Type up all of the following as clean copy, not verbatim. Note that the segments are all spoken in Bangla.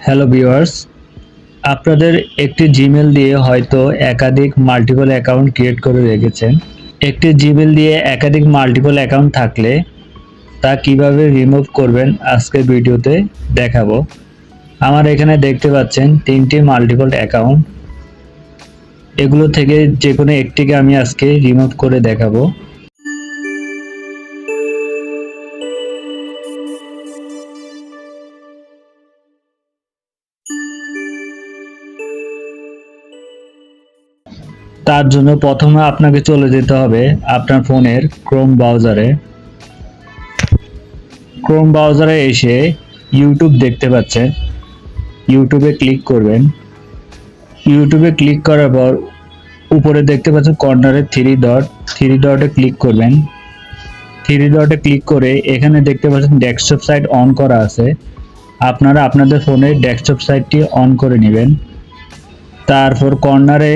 হ্যালো ভিউয়ার্স, আপনাদের একটি জিমেল দিয়ে হয়তো একাধিক মাল্টিপল অ্যাকাউন্ট ক্রিয়েট করে রেখেছেন। একটি জিমেল দিয়ে একাধিক মাল্টিপল অ্যাকাউন্ট থাকলে তা কিভাবে রিমুভ করবেন আজকের ভিডিওতে দেখাবো। আমার এখানে দেখতে পাচ্ছেন 3টি মাল্টিপল অ্যাকাউন্ট। এগুলো থেকে যে কোনো একটিকে আমি আজকে রিমুভ করে দেখাবো। তার জন্য প্রথমে আপনাকে চলে যেতে হবে আপনার ফোনের ক্রোম ব্রাউজারে এসে ইউটিউব দেখতে পাচ্ছেন। ইউটিউবে ক্লিক করবেন। ইউটিউবে ক্লিক করার পর উপরে দেখতে পাচ্ছেন কর্নারে থ্রি ডটে ক্লিক করবেন। থ্রি ডটে ক্লিক করে এখানে দেখতে পাচ্ছেন ডেস্কটপ সাইট অন করা আছে। আপনারা আপনাদের ফোনের ডেস্কটপ সাইটটি অন করে নেবেন। তারপর কর্নারে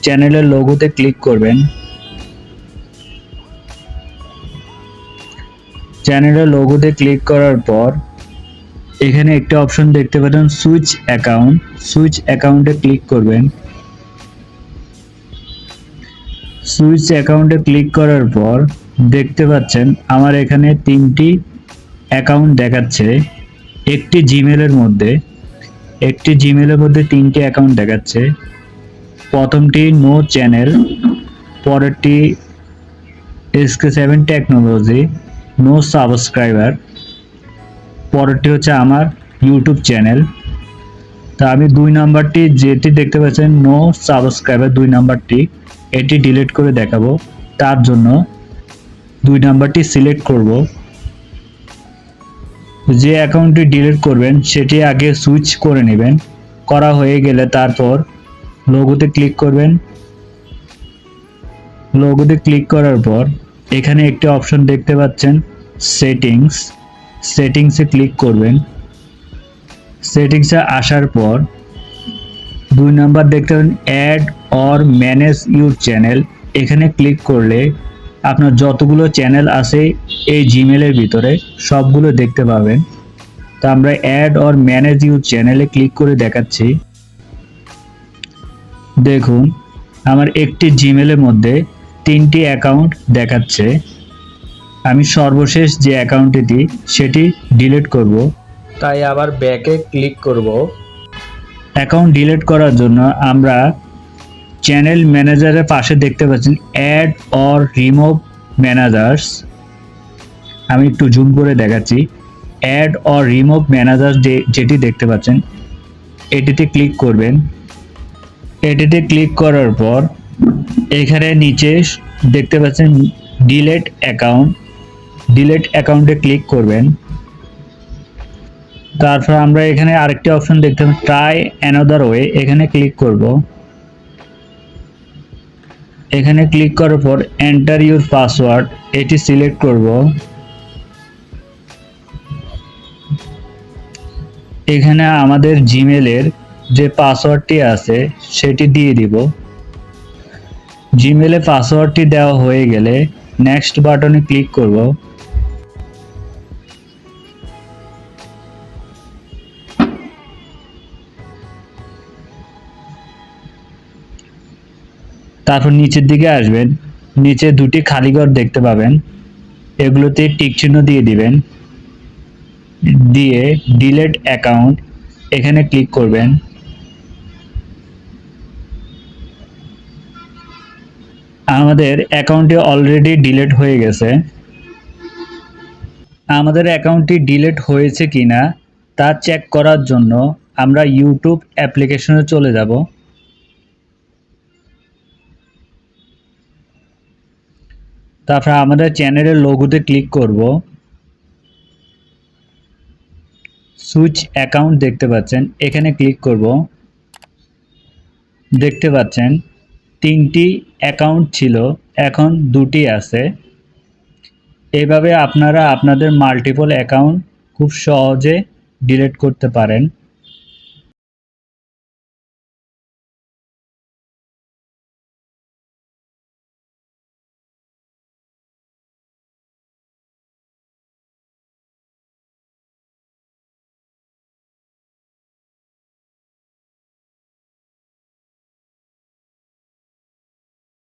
চ্যানেলের লোগোতে ক্লিক করবেন। চ্যানেলের লোগোতে ক্লিক করার পর এখানে একটা অপশন দেখতে পাচ্ছেন সুইচ অ্যাকাউন্টে ক্লিক করবেন। সুইচ অ্যাকাউন্টে ক্লিক করার পর দেখতে পাচ্ছেন আমার এখানে 3টি অ্যাকাউন্ট দেখাচ্ছে। একটি জিমেলের মধ্যে 3টি অ্যাকাউন্ট দেখাচ্ছে। প্রথমটি নো চ্যানেল, পরেরটি SK7 টেকনোলজি, নো সাবস্ক্রাইবার, পরেরটি হচ্ছে আমার ইউটিউব চ্যানেল। তা আমি 2 নাম্বারটি যেটি দেখতে পাচ্ছেন নো সাবস্ক্রাইবার 2 নাম্বারটি এটি ডিলিট করে দেখাবো। তার জন্য 2 নাম্বারটি সিলেক্ট করব। যে অ্যাকাউন্টটি ডিলিট করবেন সেটি আগে সুইচ করে নেবেন। করা হয়ে গেলে তারপর লোগোতে ক্লিক করবেন। লোগোতে ক্লিক করার পর এখানে একটি অপশন দেখতে পাচ্ছেন সেটিংসে ক্লিক করবেন। সেটিংসে আসার পর 2 নাম্বার দেখতে পাবেন add or manage your channel. এখানে ক্লিক করলে আপনার যতগুলো চ্যানেল আছে এই জিমেলের ভিতরে সবগুলো দেখতে পাবেন। তো আমরা অ্যাড অর ম্যানেজ ইউর চ্যানেলে ক্লিক করে দেখাচ্ছি। দেখুন আমার একটি জিমেলের মধ্যে 3টি অ্যাকাউন্ট দেখাচ্ছে। আমি সর্বশেষ যে অ্যাকাউন্টটি দিই সেটি ডিলিট করব, তাই আবার ব্যাকে ক্লিক করব। অ্যাকাউন্ট ডিলিট করার জন্য আমরা চ্যানেল ম্যানেজারের পাশে দেখতে পাচ্ছেন অ্যাড অর রিমুভ ম্যানেজার্স। আমি একটু জুম করে দেখাচ্ছি। অ্যাড অর রিমুভ ম্যানেজার যেটি দেখতে পাচ্ছেন এটিতে ক্লিক করবেন। এটিতে ক্লিক করার পর এখানে নিচে দেখতে পাচ্ছেন ডিলিট অ্যাকাউন্টে ক্লিক করবেন। তারপর আমরা এখানে আরেকটি অপশন দেখতে পাচ্ছি ট্রাই অ্যানাদার ওয়ে, এখানে ক্লিক করব। এখানে ক্লিক করার পর এন্টার ইউর পাসওয়ার্ড এটি সিলেক্ট করব। এখানে আমাদের জিমেলের যে পাসওয়ার্ডটি আছে সেটি দিয়ে দিব। জিমেলে পাসওয়ার্ডটি দেওয়া হয়ে গেলে নেক্সট বাটনে ক্লিক করব। তারপর নিচের দিকে আসবেন। নিচে 2টি খালি ঘর দেখতে পাবেন, এগুলোতে টিক চিহ্ন দিয়ে দিবেন। দিয়ে ডিলিট অ্যাকাউন্ট এখানে ক্লিক করবেন। আমাদের অ্যাকাউন্টটি অলরেডি ডিলিট হয়ে গেছে। আমাদের অ্যাকাউন্টটি ডিলিট হয়েছে কিনা তা চেক করার জন্য আমরা ইউটিউব অ্যাপ্লিকেশনে চলে যাব। তারপর আমাদের চ্যানেলের লোগোতে ক্লিক করব। সুইচ অ্যাকাউন্ট দেখতে পাচ্ছেন, এখানে ক্লিক করব। দেখতে পাচ্ছেন 3টি অ্যাকাউন্ট ছিল, এখন 2টি আছে। এভাবে আপনারা আপনাদের মাল্টিপল অ্যাকাউন্ট খুব সহজে ডিলিট করতে পারেন।